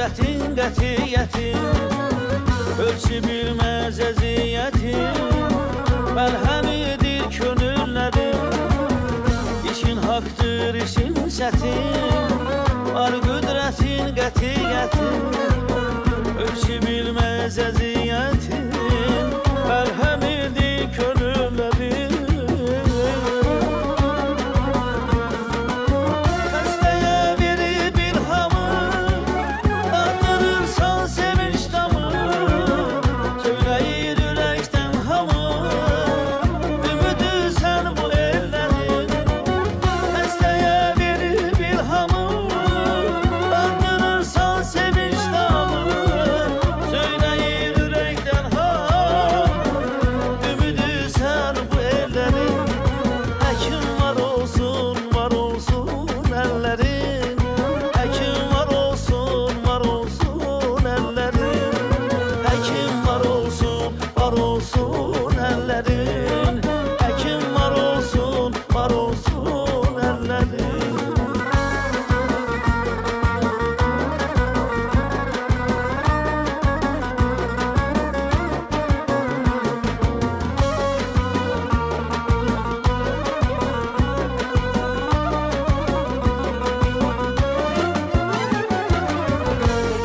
qüdrətin qətiyyətin, ölçü bilməz əziyyətin, məlhəmidir könüllərin, işin haqdır, işin çətin, var qüdrətin qətiyyətin, ölçü bilməz əziyyətin, məlhəmidir könüllərin.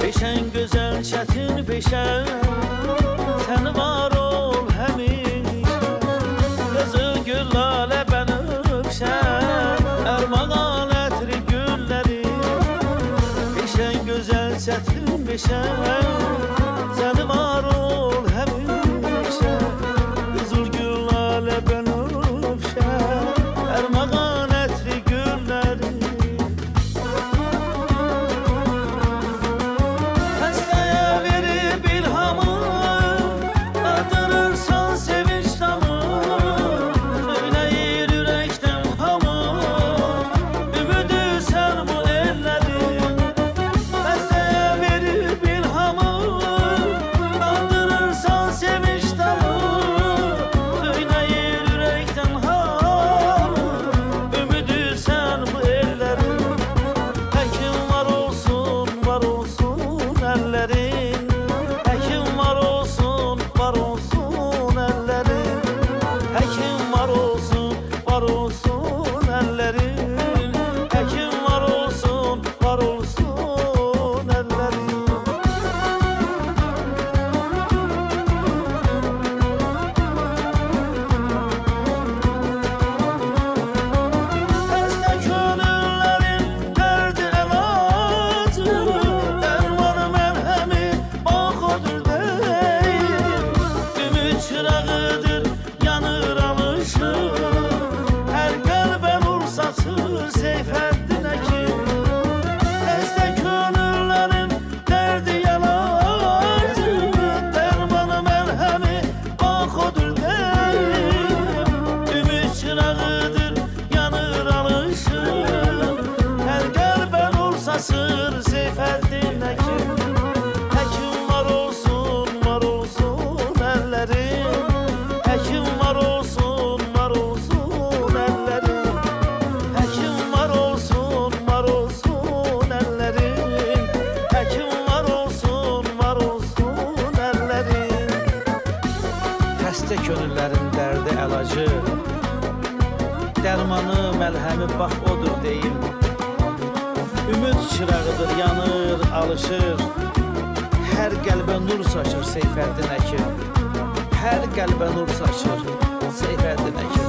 Peşən gözəl, çətin peşən, sən var ol həmişə, qızıl gül lalə bənövşən, ərmağan ətri gülləri. Peşən gözəl, çətin peşən, sən var ol həmişə, qızıl gül lalə bənövşən, ərmağan ətri gülləri. Xəstə könüllərin dərdi əlacı, dərmanı, məlhəmi bax odur deyim. Ümid çırağıdır, yanır, alışır, hər qəlbə nur saçır Seyfəddin Əkim, hər qəlbə nur saçır Seyfəddin Əkim.